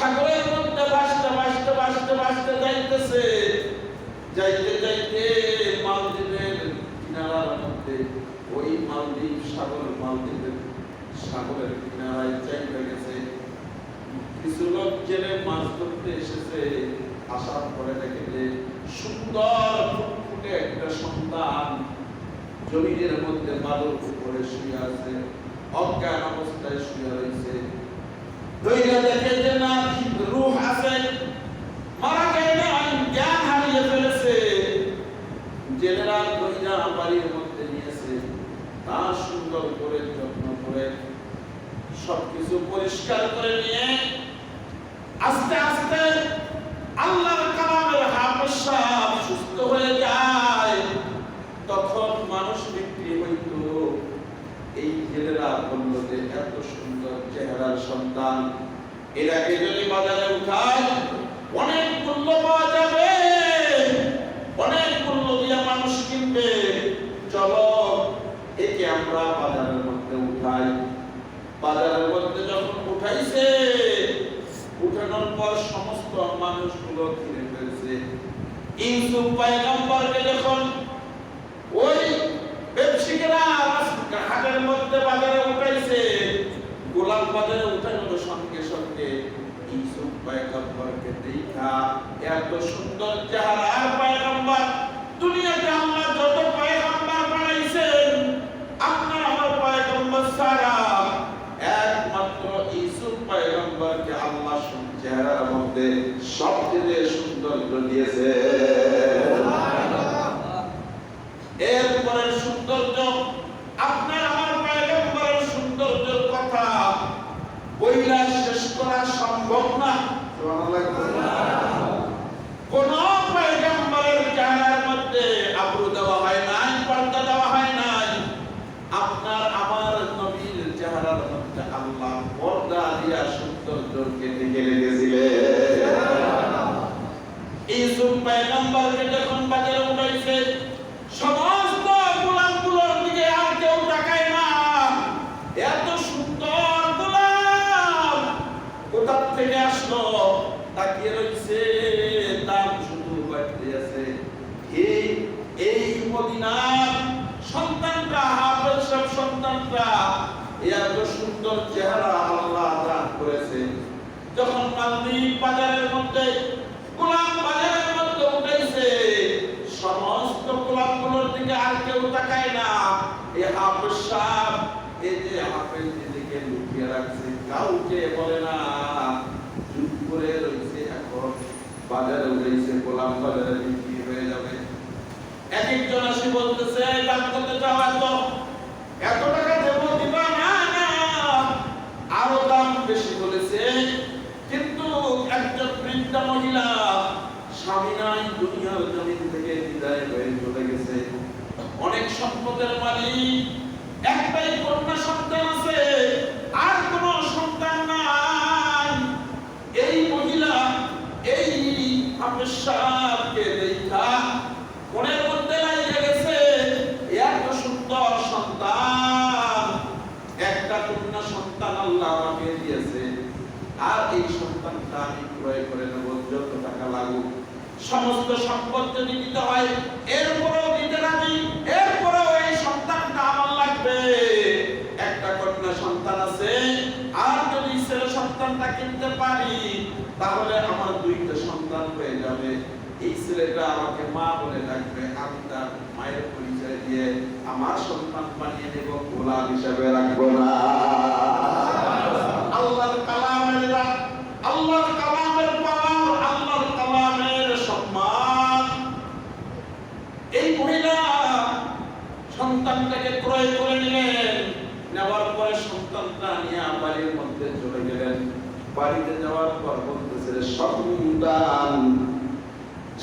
সাগরের মধ্যে ভাসতে ভাসতে ভাসতে ভাসতে যাইতেছে। যাইতে যাইতে মালদ্বীপের কিনারার মধ্যে, ওই মালদ্বীপ সাগর, মালদ্বীপের সাগরের কিনারায় চাইতে গেছে। কিছু লোক জেলে মাছ ধরতে এসেছে। আসার পরে দেখে যে সুন্দর ফুটফুটে একটা সন্তান জমিনের মধ্যে বালুর উপরে শুয়ে আছে, অজ্ঞান অবস্থায় শুয়ে রয়েছে। দইরা দেখে যে না, রূহ আছে, মারা যায় না, জ্ঞান হারিয়ে ফেলেছে। জেলেরা দইরা বাড়ির মধ্যে নিয়েছে, তা সুন্দর করে যত্ন করে সবকিছু পরিষ্কার করে নিয়ে আস্তে আস্তে আল্লাহর কালামের হাফেজ সাহেব সুস্থ হয়ে যায়। তখন মানুষ বিক্রি হইত। এই জেলেরা বলল যে এত সুন্দর চেহারার সন্তান এরাকে যদি বাজারে উঠায় অনেক মূল্য পাওয়া যাবে, অনেক মূল্য দিয়ে মানুষ কিনবে। চলো একে আমরা বাজারের মধ্যে উঠাই। বাজারের মধ্যে যখন উঠাইছে, উঠানোর পর সমস্ত মানুষগুলো কিনে ফেলছে। ইউসুফ পয়গম্বরকে যখন ওই ব্যবসায়ীরা হাটের মধ্যে বাজারে উঠাইছে, গোলাম বাজারে উঠানোর সঙ্গে সঙ্গে ইউসুফ পয়গম্বরকে দেখা এত সুন্দর চেহারার পয়গম্বর, দুনিয়াতে আল্লাহ যত পয়গম্বর বানাইছেন আপনার আমার পয়গম্বর ছাড়া একমাত্র ইউসুফ পয়গম্বরকে আল্লাহ চেহারার মধ্যে সবচেয়ে সৌন্দর্য দিয়েছে। এরপরে সৌন্দর্য, আপনার আমার পয়গম্বরের সৌন্দর্যের কথা বইলা শেষ করা সম্ভব না। কোন পয়গম্বরের চেহারার মধ্যে আবরু দেওয়া হয় নাই, পর্দা দেওয়া হয় নাই। আপনার আমার নবীর চেহারার মধ্যে আল্লাহ পর্দা দিয়া সৌন্দর্যকে ঢেকে রেখেছিলেন। ইউসুফ পয়গম্বরকে যখন বাজারে উঠাইছে, সমস্ত গোলামগুলোর দিকে আর কেউ তাকায় না। এত সুন্দর গোলাম কোথা থেকে আসলো তাকিয়ে রয়েছে, দাম শুধু বাড়তে আছে। এই মদিনার সন্তানরা, হাফেজ সব সন্তানরা এত সুন্দর চেহারা আল্লাহ দান করেছে। যখন মালদ্বীপ বাজারের মধ্যে, গোলাম বাজারের মধ্যে উঠেছে, সমস্ত গোলামগুলোর দিকে আর কেউ তাকায় না। এই হাফেজ সাহেব, এই যে হাফেজ দিকে লুকিয়ে রাখছে, কাউকে বলে না, চুপ করে রয়েছে। এখন বাজারে উঠেছে, গোলাম বাজারে বিক্রি হয়ে যাবে। এক একজন আসি বলতেছে, দাম করতে চাও এত টাকা দেবো, দিবা না? আরো দাম বেশি বলেছে। কিন্তু একজন বৃদ্ধা মহিলা, স্বামী নাই, দুনিয়ার জমিন থেকে বিদায় হয়ে চলে গেছে, অনেক সম্পদের মালিক, একটাই কন্যা সন্তান আছে, আর কোন সন্তান নাই। এই মহিলা এই হাফেজ সাহেবকে দেখা মনের মধ্যে লাগিয়ে গেছে, এত সুন্দর সন্তান, একটা কন্যা সন্তান আল্লাহ আমাকে দিয়েছে, আর এই সন্তানটা আমি ক্রয় করে নেব, যত টাকা লাগুক, সমস্ত সম্পদ যদি দিতে হয় এরপরেও দিতে রাজি, এরপরেও এই সন্তানটা আমার লাগবে। একটা কন্যা সন্তান আছে, আর যদি ছেলে সন্তানটা কিনতে পারি তাহলে আমার দুইটা সন্তান হয়ে যাবে। এই ছেলেটা আমাকে মা বলে ডাকবে, আমি তার মায়ের পরিচয় দিয়ে আমার সন্তান বানিয়ে নেব, গোলাম হিসেবে রাখবো না। আল্লাহর কালামের রাত, আল্লাহর কালামের পাওয়ার, আল্লাহর কালামের সম্মান। এই মহিলা সন্তানটাকে ক্রয় করে নিলেন, নেওয়ার পরে সন্তানটা নিয়ে বাড়ির মধ্যে চলে গেলেন। বাড়িতে যাওয়ার পর বলতেছে, সন্তান,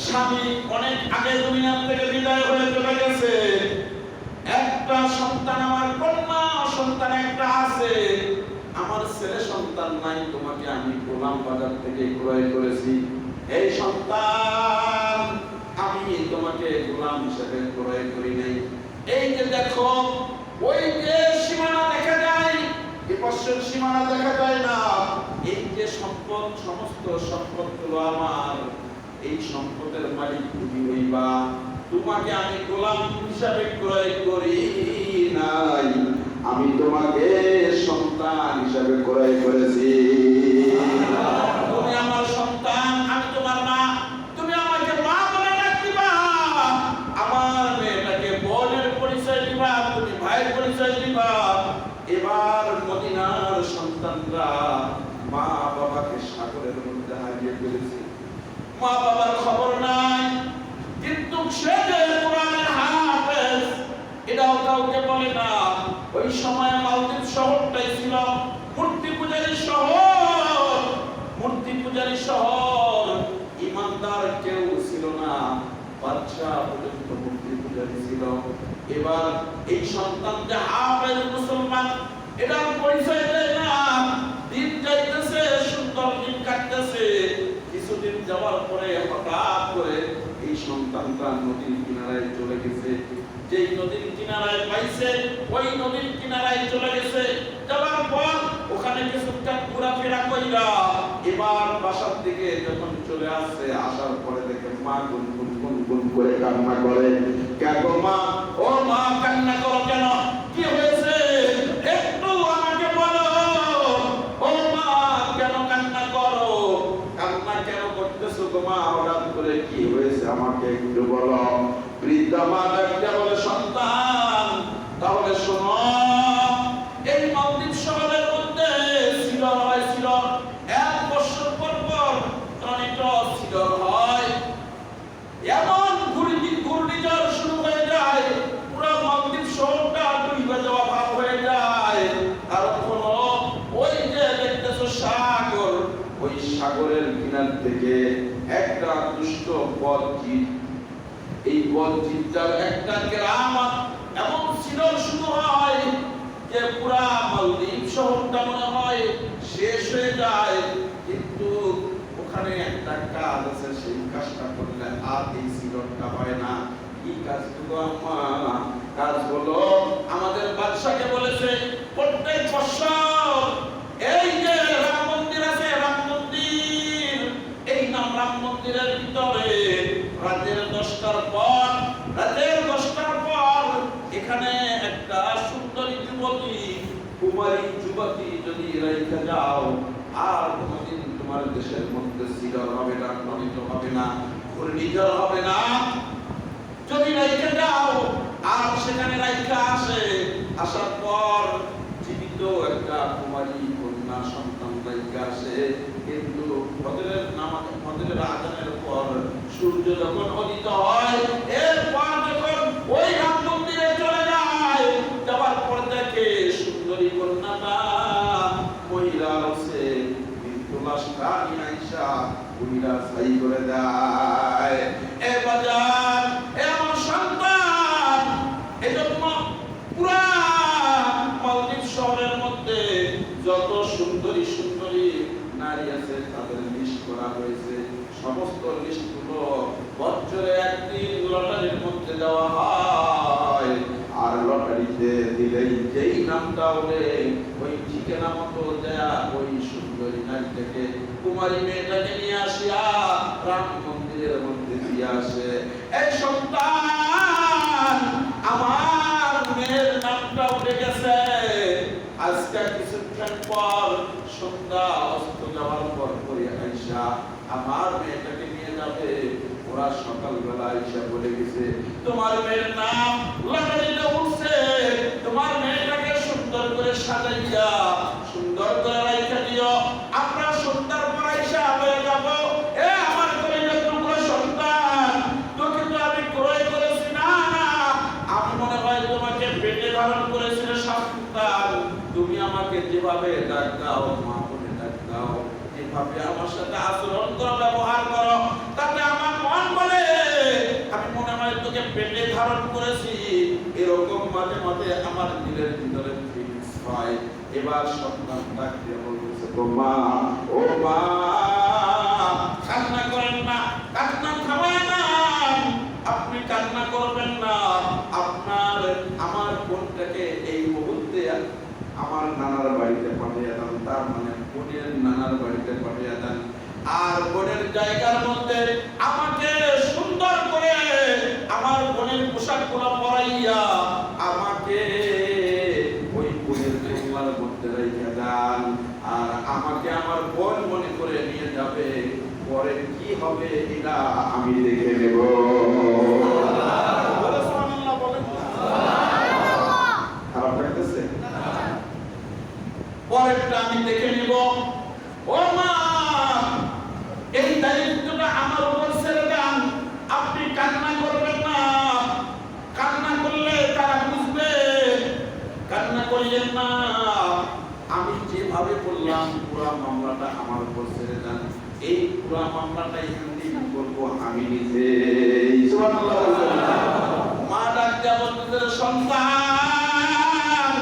স্বামী অনেক আগে দুনিয়া থেকে বিদায় হয়ে চলে গেছে, একটা সন্তান, আমার কন্যা সন্তান একটা আছে, আমার ছেলে সন্তান নাই, তোমাকে আমি গোলাম বাজার থেকে ক্রয় করেছি। এই সন্তান, আমি তোমাকে গোলাম হিসেবে ক্রয় করি নাই। এই যে দেখো, ওই যে সীমানা দেখা যায়, এ পাশের সীমানা দেখা যায় না, এই যে সম্পদ, সমস্ত সম্পদগুলো আমার, এই সম্পদের মালিক তুমি হইবা। তোমাকে আমি গোলাম হিসাবে ক্রয় করি নাই, আমি তোমাকে সন্তান হিসাবে ক্রয় করেছি। তুমি আমার সন্তান, আমি তোমার মা। তুমি আমাকে মা বলে ডাকবা, আমার মেয়েটাকে বোনের পরিচয় দিবা, তুমি ভাইয়ের পরিচয় দিবা। এবার মদিনার সন্তানরা মা বাবাকে সাগরের মধ্যে হারিয়ে ফেলেছে, মা বাবার খবর নাই। কিন্তু সে যে কোরআনের হাফেজ এটাও কাউকে বলে না। ওই সময় মালদ্বীপ শহরটাই ছিল মূর্তি পূজারী শহর, মূর্তি পূজারী শহর। ইমানদার কেউ ছিল না, বাদশা পর্যন্ত মূর্তি পূজারী ছিল। এবার এই সন্তান যে হাফেজ মুসলমান এটার পরিচয় দেয় না। দিন যাইতেছে, সুন্দর দিন কাটতেছে। কিছুদিন যাওয়ার পরে হঠাৎ করে এই সন্তানটা নদীর কিনারায় চলে গেছে। যেই নদীর কিনারায় পাইছে ওই নদীর কিনারায় চলে গেছে। যাওয়ার পর ওখানে কিছুটা ঘোরাফেরা কইরা এবার বাসার দিকে যখন চলে আসছে, আসার পরে দেখে মা গুনগুন গুনগুন করে কান্না করে। কেন মা? ও মা, কান্না করো কেন? কি হয়েছে একটু আমাকে বলো। ও মা, কেন কান্না করো? কান্না কেন করতেছো গো মা? হঠাৎ করে কি হয়েছে আমাকে একটু বলো। বৃদ্ধা মা ডাকতে বলে, সন্তান তাহলে শোনো, এই মালদ্বীপ শহরের মধ্যে সিলর হয়, সিলর। 1 বছর পর পর অনেক সিলর হয়। এমন ঘূর্ণিঝড় শুরু হয়ে যায়, পুরো মালদ্বীপ শহরটা ডুবে যাওয়া ভাব হয়ে যায়। আর কোনো ওই যে দেখতেছো সাগর, ওই সাগরের কিনার থেকে একটা দুষ্ট বদজিত, এই বদজিতটার একটা কেরামত এমন সিলর শুরু হয় যে পুরা মালদ্বীপ শহরটা মনে হয় শেষ হয়ে যায়। কিন্তু ওখানে একটা কাজ আছে, সেই কাজটা করলে আর এই সিলরটা হয় না। কি কাজ গো আম্মা? কাজ হলো আমাদের বাদশাকে বলেছে প্রত্যেক বছর এই যে রাম মন্দির আছে, রাম মন্দির, এই নাম রাম মন্দিরের ভিতরে রাতের 10টার পর, রাতের 10টার পর এখানে একটা সুন্দরী যুবতী, কুমারী যুবতী যদি রেখে যাও, আর কোনদিন তোমার দেশের মধ্যে সিলর হবে না, নমিত হবে না, ঘূর্ণিঝড় হবে না। যদি রেখে যাও আর সেখানে রেখে আসে, আসার পর জীবিত একটা কুমারী কন্যা সন্তান রেখে আসে, কিন্তু ফজরের নামাজ, ফজরের আযানের পর সূর্য যখন উদিত হয়, এরপর যখন ওই রাম মন্দিরে চলে যায়, যাওয়ার পর দেখে সুন্দরী কন্যাটা মহিলা আছে, কিন্তু লাশটা আয়েশা মহিলা সাই করে দেয়। এ বাজার, এ আমার সন্তান, এজন্য পুরা মালদ্বীপ শহরের মধ্যে যত সুন্দরী সুন্দরী নারী আছে তাদের লিস্ট করা হয়েছে। সমস্ত লিস্টগুলো বছরে একদিন লটারির মধ্যে দেওয়া হয়, আর লটারিতে দিলেই যেই নামটা হলে ওই ঠিকানা মতো দেয়া ওই সুন্দরী নারীটাকে, কুমারী মেয়েটাকে নিয়ে আসিয়া রাম মন্দিরের মধ্যে দিয়ে আসে। এই সন্তান, আমার মেয়ের নামটা উঠে গেছে। আজকে কিছুক্ষণ পর সন্ধ্যা অস্ত যাওয়ার পর করে আয়েশা আমার মেয়েটাকে নিয়ে যাবে। ওরা সকালবেলা আয়েশা বলে গেছে, তোমার মেয়ের নাম লটারিতে উঠছে, তোমার মেয়েটাকে সুন্দর করে সাজাইয়া সুন্দর করে রাইখা দিও, আমরা সন্ধ্যার পর আয়েশা হয়ে যাব। এ আমার কলিজার টুকরা সন্তান, তোকে তো আমি ক্রয় করেছি না, না, আমি মনে হয় তোমাকে পেটে ধারণ করেছিল সন্তান। তুমি আমাকে যেভাবে ডাক দাও, মা বলে ডাক দাও, যেভাবে আমার সাথে আচরণ করো, ব্যবহার করো, তাতে আমার মন বলে আমি মনে হয় তোকে পেটে ধারণ করেছি। এরকম মাঝে মাঝে আমার দিলের ভিতরে ফিলিংস হয়। এবার সন্তান ডাক দিয়ে বলতেছে, ও মা, ও মা, কান্না করেন না, কান্না থামায় না, আপনি কান্না করবেন না। আপনার আমার বোনটাকে এই মুহূর্তে আমার নানার বাড়িতে পাঠিয়ে দেন, তার মানে বোনের নানার বাড়িতে পাঠিয়ে দেন। আর বোনের জায়গার মধ্যে আমাকে সুন্দর করে আমার বোনের পোশাকগুলো পরাইয়া আমাকে ওই বোনের জঙ্গলার মধ্যে রেখে দেন। আর আমাকে আমার বোন মনে করে নিয়ে যাবে, পরে কি হবে এটা আমি দেখে নেব। খারাপ লাগতেছে? পরেরটা আমি দেখে নিব। ও মা, এই দায়িত্বটা আমার উপর ছেড়ে দেন। আপনি কান্না করবেন না, কান্না করলে তারা বুঝবে। কান্না করিয়েন না। আমি যেভাবে বললাম পুরো মামলাটা আমার উপর ছেড়ে দেন। এই পুরো মামলাটাই হ্যান্ডেল করবো আমি নিজে। সুবহানাল্লাহ। মা ডাক দেয়া বলতেছে, সন্তান,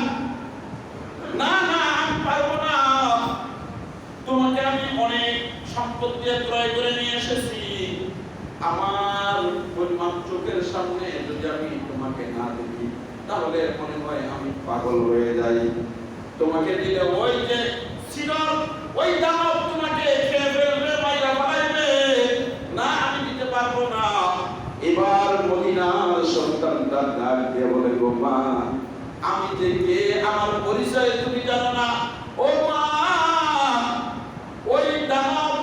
না না আমি পারবো না। তোমাকে আমি অনেক সম্পত্তি ক্রয় করে নিয়ে এসেছি। আমার চোখের সামনে যদি আমি তোমাকে না দেখি তাহলে মনে হয় আমি পাগল হয়ে যাই। তোমাকে দিলে ওই যে সিনর, ওই দানব তোমাকে খেয়ে ফেলবে, মাইরা ফেলাইবে। না, আমি দিতে পারবো না। এবার মদিনার সন্তানটা ডাক দিয়ে বলে, গো মা, আমি যে কে আমার পরিচয় তুমি জানো না। ও মা, ওই দানব,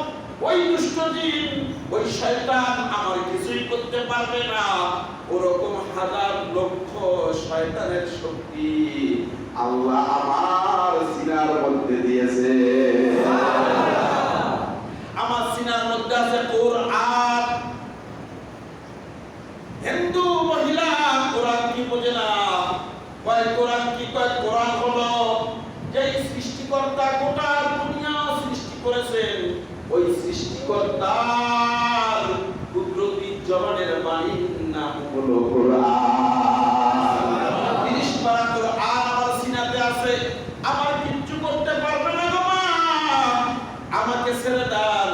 ওই দুষ্ট জিন, ওই শয়তান আমার কিছুই করতে পারবে না। ওরকম হাজার লক্ষ শয়তানের শক্তি আল্লাহ আমার সিনার মধ্যে দিয়েছে। আমার সিনার মধ্যে আছে কোরআন। হিন্দু মহিলা কোরআন কি বোঝে না? কয় কোরআন কি? কয় কোরআন হলো যে সৃষ্টিকর্তা গোটা দুনিয়া সৃষ্টি করেছেন, ওই সৃষ্টিকর্তার কুদরতি জবানের বাণীর নাম হলো কোরআন। 30 পারা কোরআন আমার সিনাতে আছে। আমার কিচ্ছু করতে পারবে না গো মা, আমাকে ছেড়ে দেন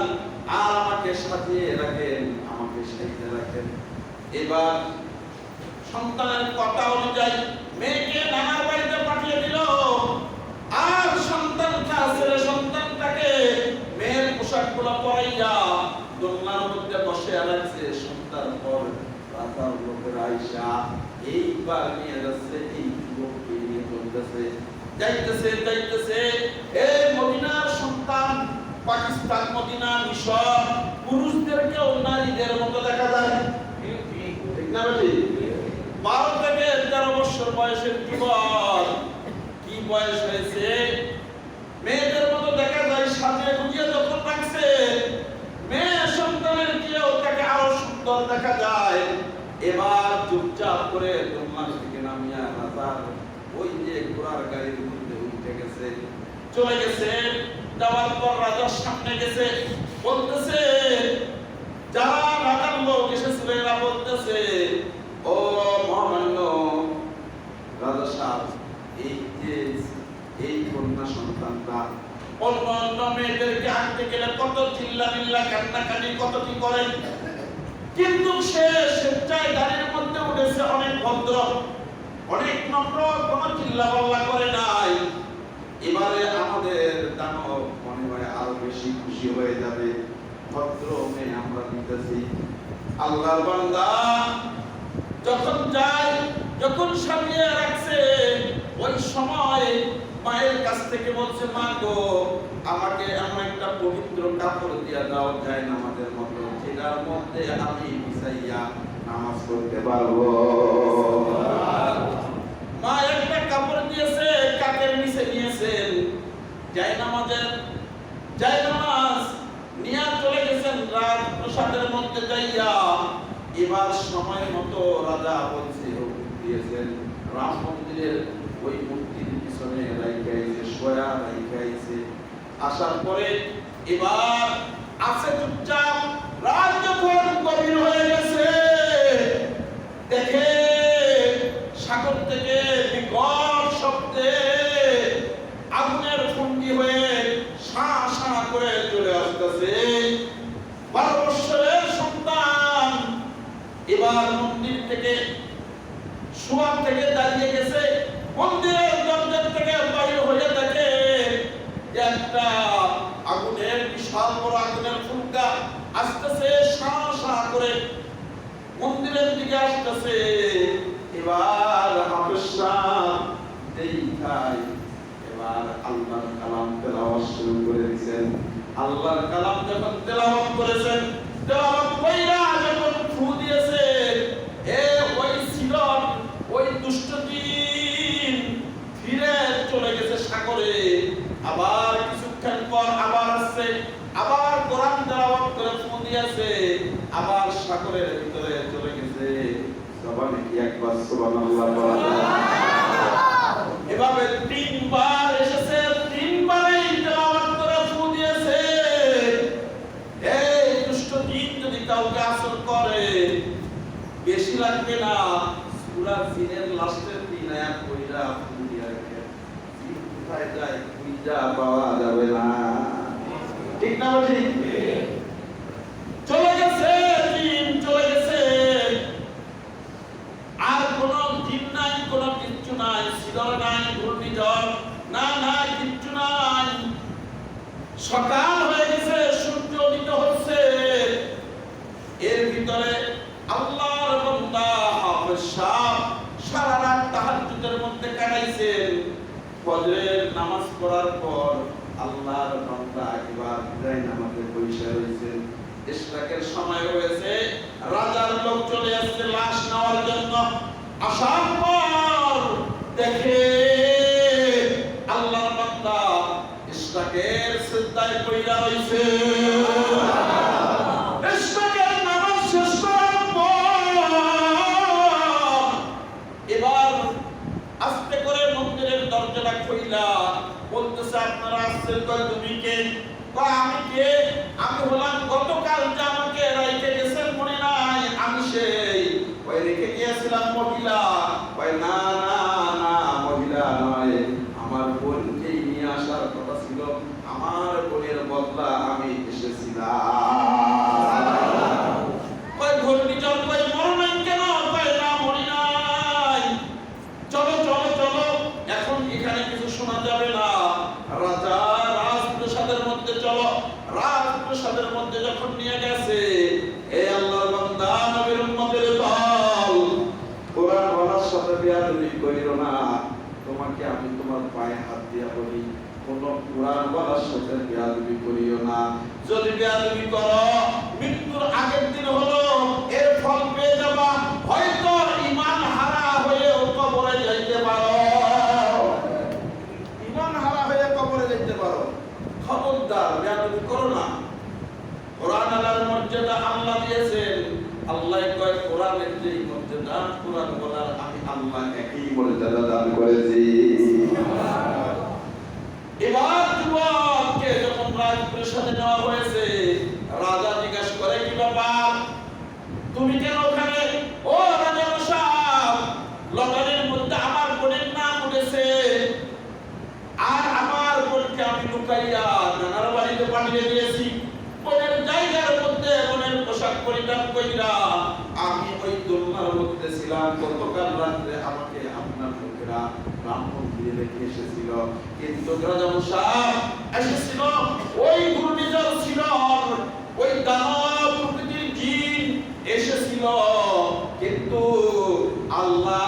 আর আমাকে সাজিয়ে রাখেন, আমাকে সাজিয়ে রাখেন। এবার সন্তানের কথা অনুযায়ী মেয়েকে নানার বাড়িতে পাঠিয়ে দিল। আর সন্তানটা, ছেলে সন্তানটাকে মেয়ের পোশাকগুলো পরাইয়া দোলনার মধ্যে বসে রাখছে। সন্তান পর রাজার লোকের আইসা এইবার নিয়ে যাচ্ছে, এই যুবককে নিয়ে চলতেছে, যাইতেছে যাইতেছে। এই মদিনার সন্তান, পাকিস্তান, মদিনা, মিশর, পুরুষদেরকেও নারীদের মতো দেখা যায়। ঠিক না বেটি? 12 থেকে 13 বছর বয়সের যুবক, কি বয়স হয়েছে, মেয়েদের মতো দেখা যায়। সাজিয়ে গুজিয়ে যখন রাখছে, মেয়ে সন্তানের চেয়েও তাকে আরো সুন্দর দেখা যায়। এবার চুপচাপ করে দোলনা থেকে নামিয়া রাজার ওই যে ঘোড়ার গাড়ির মধ্যে উঠে গেছে, চলে গেছে। যাওয়ার পর রাজার সামনে গেছে, বলতেছে, যারা রাজার লোক এসেছিল এরা বলতেছে, ও মহামান্য রাজা সাহেব, এই যে এই কন্যা সন্তানটা অন্য মেয়েদেরকে আনতে গেলে কত চিল্লা মিল্লা কান্নাকাটি কত কি করেন, কিন্তু সে স্বেচ্ছায় গাড়ির মধ্যে উঠেছে, অনেক ভদ্র, অনেক নম্র, কোনো চিল্লা পাল্লা করে নাই। এবারে আমাদের দানব মনে হয় আরো বেশি খুশি হয়ে যাবে, ভদ্র মেয়ে আমরা নিতেছি। আল্লাহর বান্দা যখন যায়, যখন সাজিয়ে রাখছে, ওই সময় মায়ের কাছ থেকে বলছে, মা গো, আমাকে এমন একটা পবিত্র কাপড় দিয়া দাও, যায় নামাজের মতো, যেটার মধ্যে আমি বিছাইয়া নামাজ পড়তে পারবো। মা একটা কাপড় দিয়েছে, কাকের নিচে নিয়েছেন, যায় নামাজ নিয়ে চলে গেছেন রাজপ্রাসাদের মধ্যে যাইয়া। এবার সময় মতো রাজা বলছে, দিয়েছেন রাম মন্দিরের ওই মূর্তির পিছনে রাইখাইছে, সোয়া রাইখাইছে। আসার পরে এবার আছে চুপচাপ। রাত যখন গভীর হয়ে গেছে, দেখে সাগর থেকে বিকট শব্দে আগুনের ফুঙ্কি হয়ে সা সা করে চলে আসতেছে। 12 বছরের সন্তান এবার মন্দির থেকে, শোয়া থেকে দাঁড়িয়ে গেছে, মন্দিরের দরজা থেকে বাইরে হয়ে দেখে একটা বিশাল বড় আগুনের ফুলকা আসতেছে সা করে মন্দিরের দিকে আসতেছে। এবার হাফেজা দেখায় এবার আল্লাহর কালাম তেলাওয়াত শুরু করে দিয়েছেন। আল্লাহর কালাম যখন তেলাওয়াত করেছেন, তেলাওয়াত কইরা যখন ফু দিয়েছে, ওই সিলন ওই দুষ্ট জিন ফিরে চলে গেছে সাগরে। আবার কিছুক্ষণ পর আবার আসছে, আবার কোরআন তেলাওয়াত করে ফু দিয়েছে, আবার সাগরের ভিতরে চলে গেছে। সবাই কি একবার সুবহানাল্লাহ বলা যায়? এভাবে তিনবার এসেছে, তিনবারই তেলাওয়াত করে ফু দিয়েছে। এই দুষ্ট জিন যদি কাউকে আসর করে বেশি লাগবে না, সূরা জিনের লাস্টের 3 আয়াত কইরা ফু দিয়া রেখে জিন কোথায় যায় খুঁজা পাওয়া যাবে না। ঠিক না ঠিক? চলে গেছে জিন, চলে গেছে। আর কোন জিন নাই, কোন কিচ্ছু নাই, সিদর নাই, ঘূর্ণিঝড় না নাই, কিচ্ছু নাই। সকাল হয়ে গেছে, সূর্য উদিত হচ্ছে। এর ভিতরে আল্লাহর বান্দা হাফেজ সাহেব সারা রাত তাহাজ্জুদের মধ্যে কাটাইছেন। ফজরের নামাজ পড়ার পর আল্লাহর বান্দা এবার বিদায় নামাজে বসে রয়েছেন। ইশরাকের সময় হয়েছে, রাজার লোক চলে আসছে লাশ নেওয়ার জন্য। আসার পর দেখে আল্লাহর বান্দা ইশরাকের সিজদায় পড়া রয়েছে। ইশরাকের নামাজ শেষ করার পর এবার আস্তে করে মন্দিরের দরজাটা খুইলা বলতেছে, আপনারা আসছেন কই? তুমি কে? কয় আমি কে? আমি হলাম গতকাল যে আমাকে রাইতে গেছেন মনে নাই, আমি সেই ওই রেখে গিয়েছিলাম মহিলা। কয় না না না, মহিলা নয়, আমার বোনকে নিয়ে আসার কথা ছিল, আমার বোনের বদলা আমি এসেছিলাম। কয় ঘূর্ণিঝড়, কয় মরো নাই কেন? কয় না মরি নাই। চলো চলো চলো, এখন এখানে কিছু শোনা যাবে না। রাজা রাজপ্রাসাদের মধ্যে চলো। রাজপ্রাসাদের মধ্যে যখন নিয়ে গেছে, এই আল্লাহর বান্দা নবীর উম্মতের দল, কোরআন বলার সাথে বেয়াদবি করিও না। তোমাকে আমি তোমার পায়ে হাত দিয়া বলি, কোন কোরআন বলার সাথে বেয়াদবি করিও না। যদি বেয়াদবি করো, মৃত্যুর আগের দিন হলো এর ফল পেয়ে যাবা। হয়তো ঈমান হারা হয়ে কবরে যাইতে পারো, ঈমান হারা হয়ে কবরে যাইতে পারো। খবরদার বেয়াদবি করো না। কোরআন আল্লাহর মর্যাদা আল্লাহ দিয়েছেন। আল্লাহ কয় কোরআনের যে মর্যাদা, কোরআন বলার আমি আল্লাহ একই মর্যাদা দান করেছি। এবার যুবককে যখন রাজপ্রাসাদে নেওয়া হয়েছে, রাজা জিজ্ঞাসা করে, কি ব্যাপার, তুমি কেন ওখানে? ও রাজা মশাই, লটারির মধ্যে আমার বোনের নাম উঠেছে, আর আমার বোনকে আমি লুকাইয়া নানার বাড়িতে পাঠিয়ে দিয়েছি। বোনের জায়গার মধ্যে বোনের পোশাক পরিধান কইরা আমি ওই দোলনার মধ্যে ছিলাম। গতকাল রাত্রে আমাকে আপনার লোকেরা রাম মন্দিরে রেখে এসেছিল, কিন্তু রাজা মশাই এসেছিল ওই ঘূর্ণিঝড় ছিল, ওই দানব প্রকৃতির জিন এসেছিল, কিন্তু আল্লাহ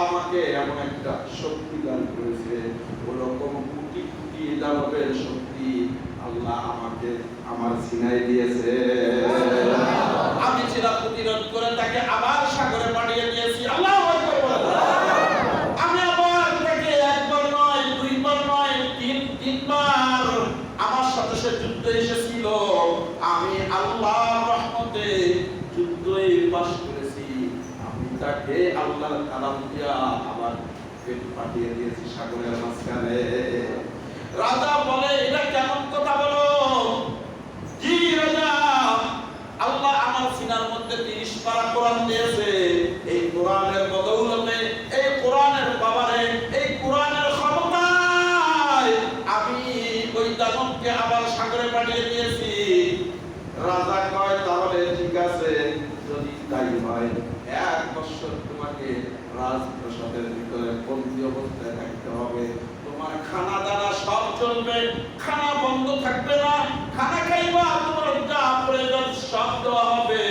আমাকে এমন একটা শক্তি দান করেছে, ওরকম কোটি কোটি দানবের শক্তি আল্লাহ আমাকে আমার সিনায় দিয়েছে। আমি সেটা প্রতিরোধ করে তাকে আবার সাগরে পাঠিয়ে দিয়েছি। আল্লাহু আকবার। আমি আবার তাকে একবার নয়, দুইবার নয়, তিনবার আমার সাথে সে যুদ্ধে এসেছিল। আমি আল্লাহর রহমতে যুদ্ধে পাস করেছি। আমি তাকে আল্লাহর কালাম দিয়া আবার পাঠিয়ে দিয়েছি সাগরের মাঝখানে। রাজা বলে, এটা কেমন কথা বলো? জি রাজা, আল্লাহ আমার সিনার মধ্যে 30 পারা কোরআন দিয়েছে। এই কোরআনের বদৌলতে, এই কোরআনের পাওয়ারে, এই কোরআনের ক্ষমতায় আমি ওই দানবকে আবার সাগরে পাঠিয়ে দিয়েছি। রাজা কয়, তাহলে ঠিক আছে, যদি তাই হয় 1 বছর তোমাকে রাজপ্রাসাদের ভিতরে বন্দী অবস্থায় থাকতে হবে। তোমার খানা দানা সব চলবে, খানা বন্ধ থাকবে না, খানা খাইবা, তোমার যা প্রয়োজন সব দেওয়া হবে।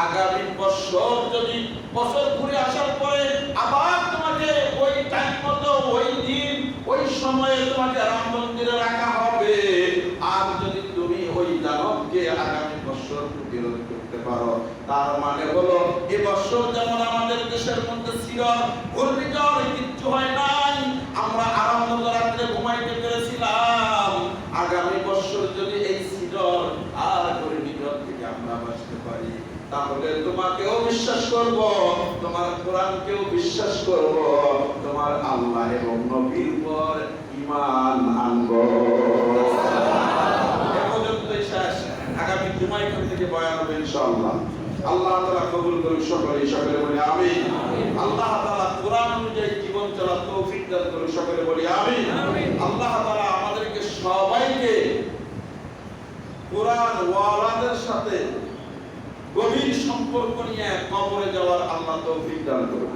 আগামী বছর যদি বছর ঘুরে আসার পরে আবার তোমাকে ওই টাইম মতো ওই দিন ওই সময়ে তোমাকে রাম মন্দিরে রাখা হবে। আর যদি তুমি ওই দানবকে আগামী বছর বিরোধ করতে পারো, তার মানে হলো এই বছর যেমন আমাদের দেশের মধ্যে ছিল ঘূর্ণিঝড়, কিচ্ছু হয় নাই, আমরা আরাম রাত্রে ঘুমাইতে পেরেছিলাম, আগামী বছর যদি এই সিডর আর ঘূর্ণিঝড় থেকে আমরা বাঁচতে পারি, তাহলে তোমাকেও বিশ্বাস করব, তোমার কোরআনকেও বিশ্বাস করব, তোমার আল্লাহ এবং নবীর উপর ঈমান আনব। এপর্যন্তই শেষ। আগামী জুমায় এখান থেকে বয়ান হবে ইনশাআল্লাহ। আল্লাহ তাআলা কবুল করুন সকলে বলি আমিন। আল্লাহ তাআলা কোরআন অনুযায়ী জীবন চলার তৌফিক দান করুন, সকলে বলি আমিন। আল্লাহ তাআলা আমাদেরকে সবাইকে কোরআন ওয়ালাদের সাথে গভীর সম্পর্ক নিয়ে কবরে যাওয়ার আল্লাহ তৌফিক দান করুন।